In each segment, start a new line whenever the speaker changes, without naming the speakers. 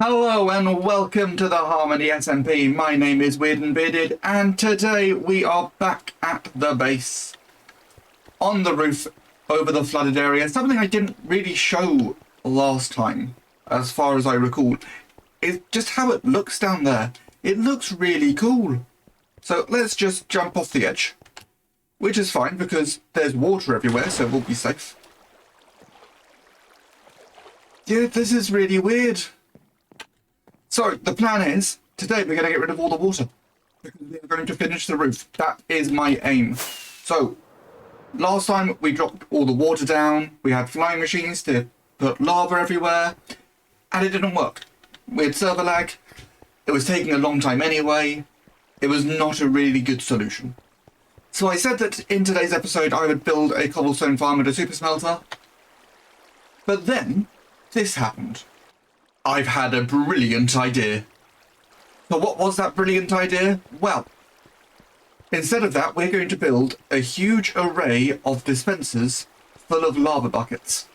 Hello and welcome to the Harmony SMP. My name is Weird and Bearded, and today we are back at the base on the roof over the flooded area. Something I didn't really show last time, as far as I recall, is just how it looks down there. It looks really cool. So let's just jump off the edge, which is fine because there's water everywhere, so we'll be safe. Yeah, this is really weird. So the plan is, today we're going to get rid of all the water, because we are going to finish the roof. That is my aim. So, last time we dropped all the water down, we had flying machines to put lava everywhere, and it didn't work. We had server lag, it was taking a long time anyway, it was not a really good solution. So I said that in today's episode I would build a cobblestone farm and a super smelter, but then this happened. I've had a brilliant idea. So what was that brilliant idea? Well, instead of that, we're going to build a huge array of dispensers full of lava buckets.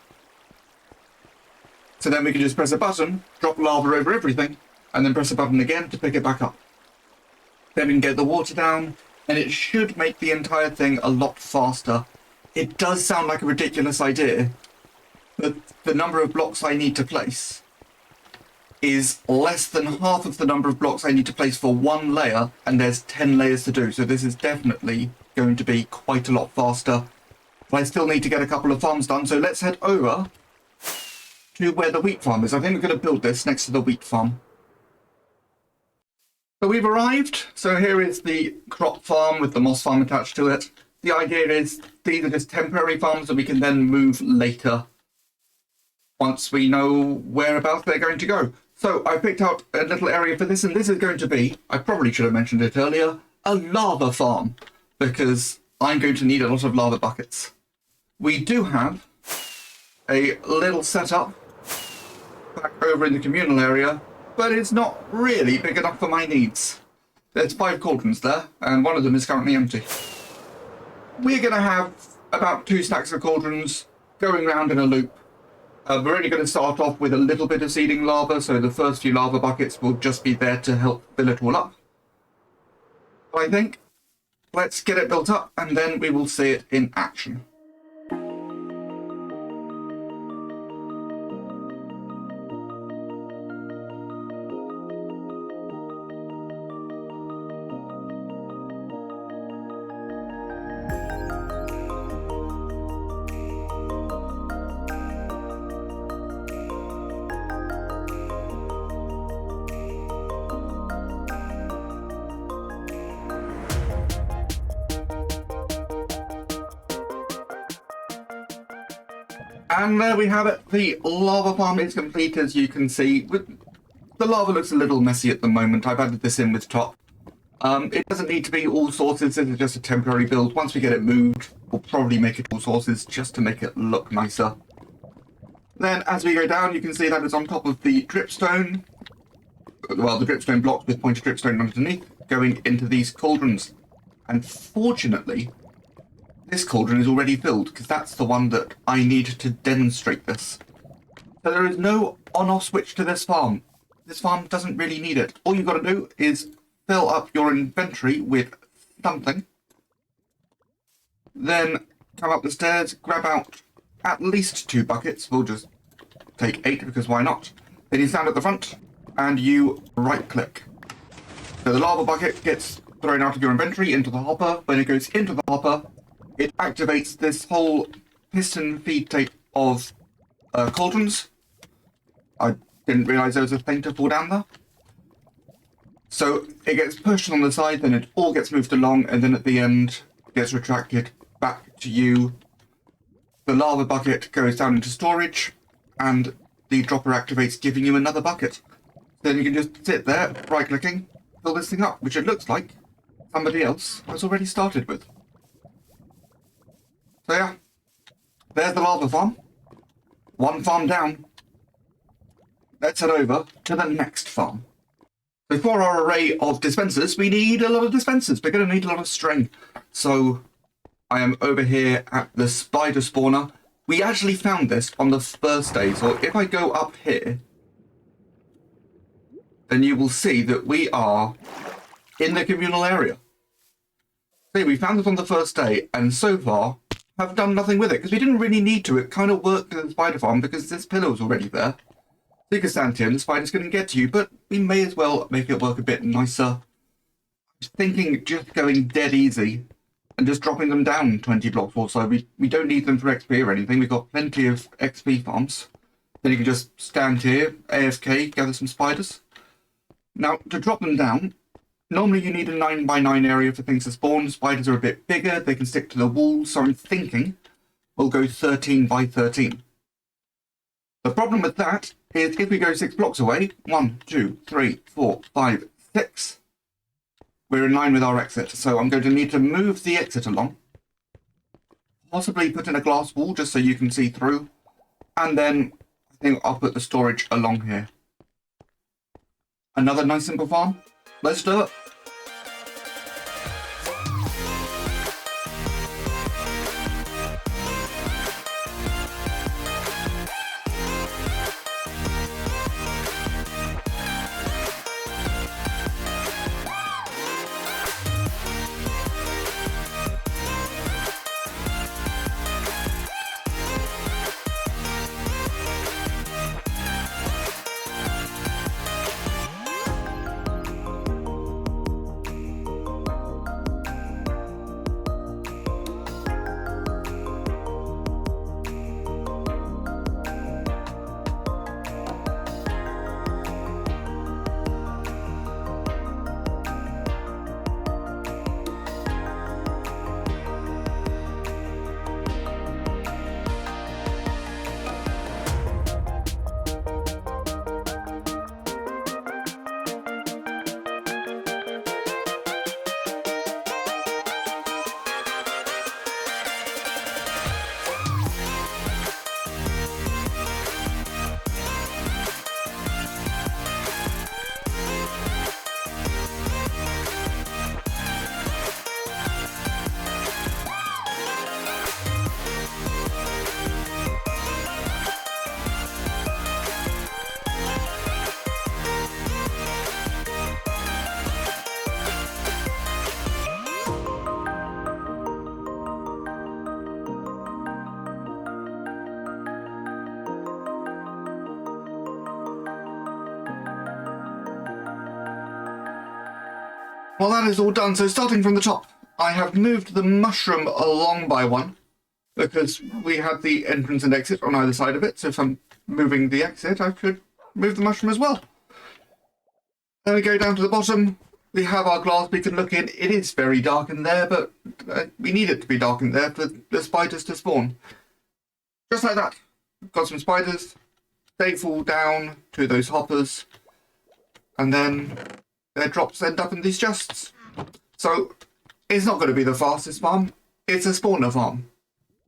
So then we can just press a button, drop lava over everything, and then press a button again to pick it back up. Then we can get the water down, and it should make the entire thing a lot faster. It does sound like a ridiculous idea, but the number of blocks I need to place is less than half of the number of blocks I need to place for one layer, and there's 10 layers to do, so this is definitely going to be quite a lot faster. But I still need to get a couple of farms done, so let's head over to where the wheat farm is. I think we're going to build this next to the wheat farm. So we've arrived, so here is the crop farm with the moss farm attached to it. The idea is these are just temporary farms that we can then move later, once we know whereabouts they're going to go. So I picked out a little area for this, and this is going to be, I probably should have mentioned it earlier, a lava farm, because I'm going to need a lot of lava buckets. We do have a little setup back over in the communal area, but it's not really big enough for my needs. There's 5 cauldrons there, and one of them is currently empty. We're going to have about 2 stacks of cauldrons going round in a loop. We're only going to start off with a little bit of seeding lava, so the first few lava buckets will just be there to help fill it all up. But I think let's get it built up, and then we will see it in action. And there we have it. The lava farm is complete, as you can see. The lava looks a little messy at the moment. I've added this in with top. It doesn't need to be all sources. This is just a temporary build. Once we get it moved, we'll probably make it all sources just to make it look nicer. Then as we go down, you can see that it's on top of the dripstone. Well, the dripstone blocks with pointed dripstone underneath, going into these cauldrons. And fortunately, this cauldron is already filled, because that's the one that I need to demonstrate this. So there is no on-off switch to this farm. This farm doesn't really need it. All you've got to do is fill up your inventory with something. Then come up the stairs, grab out at least 2 buckets. We'll just take 8, because why not? Then you stand at the front, and you right-click. So the lava bucket gets thrown out of your inventory into the hopper. When it goes into the hopper, it activates this whole piston feed tape of cauldrons. I didn't realise there was a thing to fall down there. So it gets pushed on the side, then it all gets moved along, and then at the end it gets retracted back to you. The lava bucket goes down into storage, and the dropper activates, giving you another bucket. Then you can just sit there, right-clicking, fill this thing up, which it looks like somebody else has already started with. So yeah, there's the lava farm. 1 farm down. Let's head over to the next farm. So for our array of dispensers, we need a lot of dispensers. We're going to need a lot of string. So I am over here at the spider spawner. We actually found this on the first day. So if I go up here, then you will see that we are in the communal area. See, we found this on the first day, and so far have done nothing with it, because we didn't really need to. It kind of worked in the spider farm because this pillar was already there. So you can stand here and the spiders couldn't get to you, but we may as well make it work a bit nicer. I was thinking just going dead easy and just dropping them down 20 blocks or so. We don't need them for XP or anything. We've got plenty of XP farms. Then you can just stand here, AFK, gather some spiders. Now, to drop them down, normally you need a 9x9 area for things to spawn. Spiders are a bit bigger, they can stick to the walls, so I'm thinking we'll go 13x13. The problem with that is if we go 6 blocks away, 1, 2, 3, 4, 5, 6, we're in line with our exit. So I'm going to need to move the exit along, possibly put in a glass wall just so you can see through, and then I think I'll put the storage along here. Another nice simple farm. Let's do it. Well, that is all done. So starting from the top, I have moved the mushroom along by one because we had the entrance and exit on either side of it. So if I'm moving the exit, I could move the mushroom as well. Then we go down to the bottom. We have our glass we can look in. It is very dark in there, but we need it to be dark in there for the spiders to spawn. Just like that. We've got some spiders. They fall down to those hoppers. And then their drops end up in these chests. So it's not going to be the fastest farm. It's a spawner farm.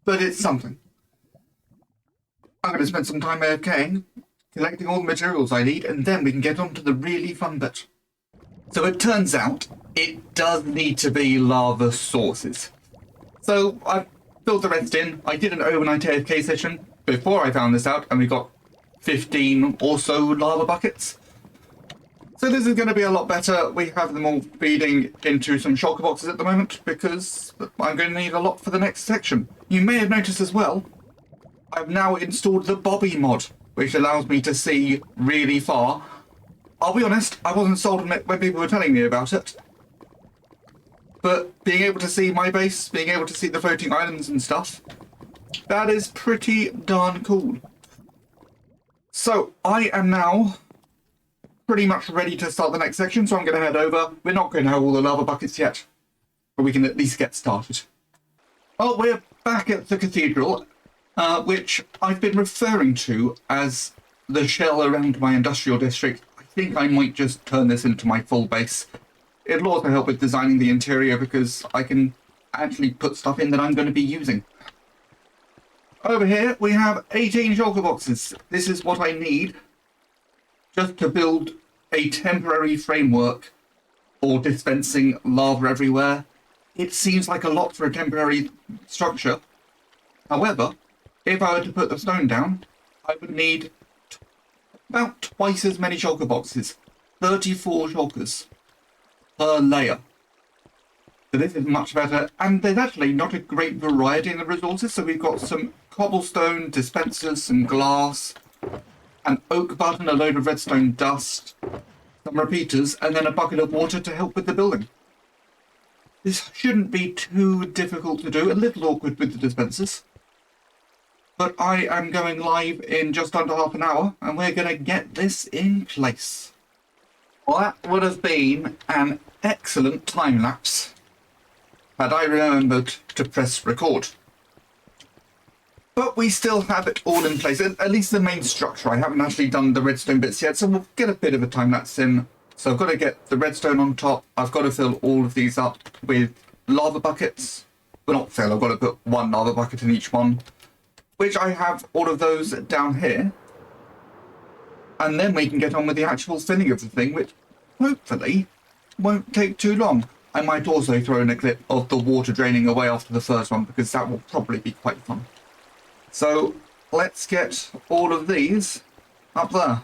But it's something. I'm going to spend some time AFKing, collecting all the materials I need, and then we can get on to the really fun bit. So it turns out it does need to be lava sources. So I filled the rest in. I did an overnight AFK session before I found this out, and we got 15 or so lava buckets. So this is going to be a lot better. We have them all feeding into some shulker boxes at the moment because I'm going to need a lot for the next section. You may have noticed as well, I've now installed the Bobby mod, which allows me to see really far. I'll be honest, I wasn't sold on it when people were telling me about it. But being able to see my base, being able to see the floating islands and stuff, that is pretty darn cool. So I am now pretty much ready to start the next section, so I'm going to head over. We're not going to have all the lava buckets yet, but we can at least get started. Oh, we're back at the cathedral, which I've been referring to as the shell around my industrial district. I think I might just turn this into my full base. It'll also help with designing the interior because I can actually put stuff in that I'm going to be using. Over here, we have 18 shulker boxes. This is what I need just to build a temporary framework for dispensing lava everywhere. It seems like a lot for a temporary structure. However, if I were to put the stone down, I would need about twice as many shulker boxes. 34 shulkers per layer. So this is much better, and there's actually not a great variety in the resources. So we've got some cobblestone dispensers, some glass, an oak button, a load of redstone dust, some repeaters, and then a bucket of water to help with the building. This shouldn't be too difficult to do, a little awkward with the dispensers. But I am going live in just under half an hour, and we're going to get this in place. Well, that would have been an excellent time lapse had I remembered to press record. But we still have it all in place, at least the main structure. I haven't actually done the redstone bits yet, so we'll get a bit of a time lapse in. So I've got to get the redstone on top. I've got to fill all of these up with lava buckets. Well, not fill, I've got to put one lava bucket in each one, which I have all of those down here. And then we can get on with the actual filling of the thing, which hopefully won't take too long. I might also throw in a clip of the water draining away after the first one, because that will probably be quite fun. So let's get all of these up there.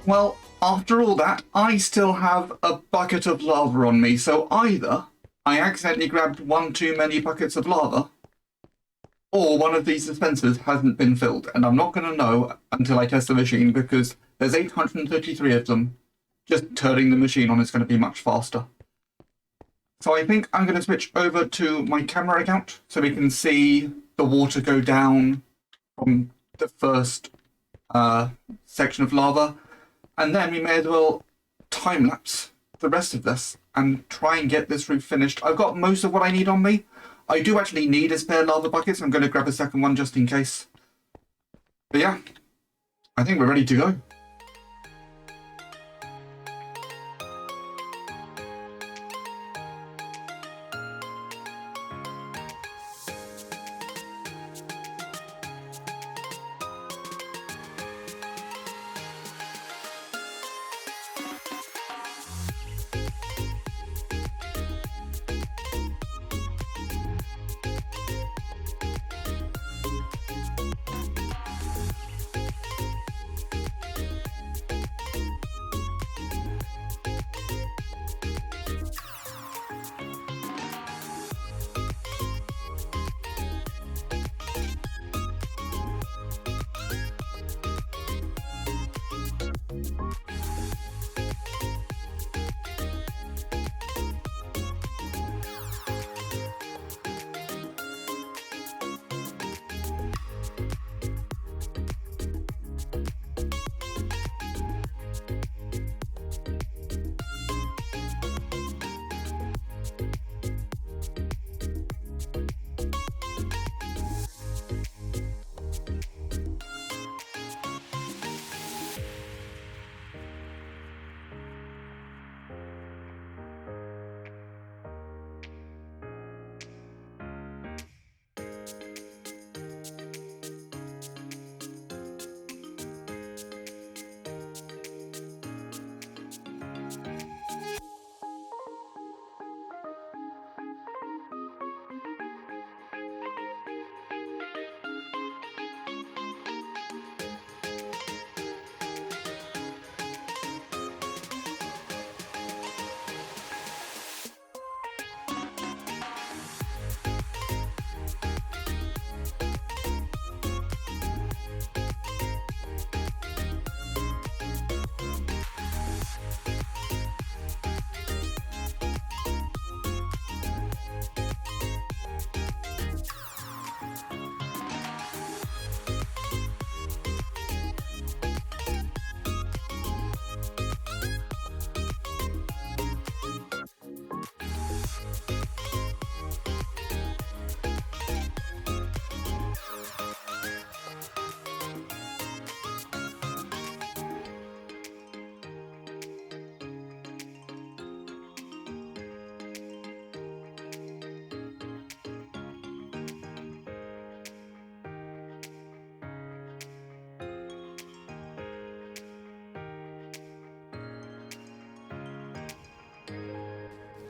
Well, after all that, I still have a bucket of lava on me, so either I accidentally grabbed one too many buckets of lava, or one of these dispensers hasn't been filled, and I'm not going to know until I test the machine, because there's 833 of them. Just turning the machine on is going to be much faster. So I think I'm going to switch over to my camera account, so we can see the water go down from the first section of lava. And then we may as well time-lapse the rest of this and try and get this roof finished. I've got most of what I need on me. I do actually need a spare lava bucket, so I'm going to grab a second one just in case. But yeah, I think we're ready to go.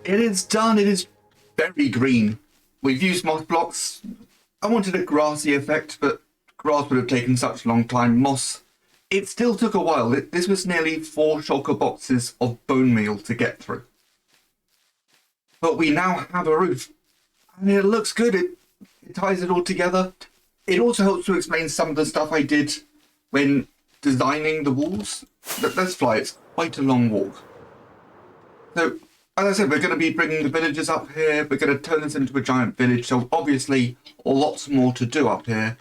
it is done. It is very green. We've used moss blocks. I wanted a grassy effect, but grass would have taken such a long time. Moss, it still took a while. This was nearly 4 shulker boxes of bone meal to get through. But we now have a roof. And it looks good. It ties it all together. It also helps to explain some of the stuff I did when designing the walls. Let's fly. It's quite a long walk. So, as I said, we're going to be bringing the villagers up here. We're going to turn this into a giant village. So obviously, lots more to do up here.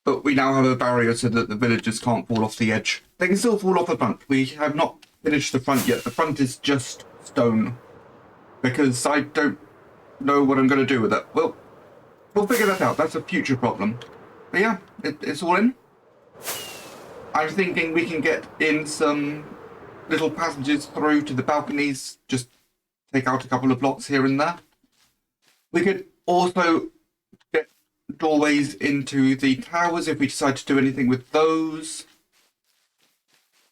But we now have a barrier so that the villagers can't fall off the edge. They can still fall off the front. We have not finished the front yet. The front is just stone. Because I don't know what I'm going to do with it. Well, we'll figure that out. That's a future problem. But yeah, it's all in. I'm thinking we can get in some little passages through to the balconies. Just take out a couple of blocks here and there. We could also get doorways into the towers if we decide to do anything with those.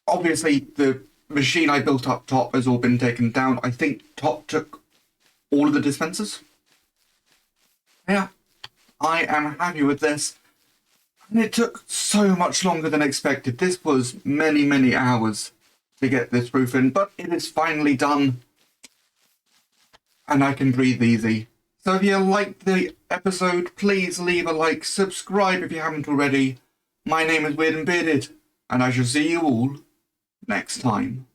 Obviously, the machine I built up top has all been taken down. I think top took all of the dispensers. Yeah, I am happy with this. And it took so much longer than expected. This was many, many hours to get this roof in, but it is finally done. And I can breathe easy. So if you liked the episode, please leave a like, subscribe if you haven't already. My name is Weird and Bearded, and I shall see you all next time.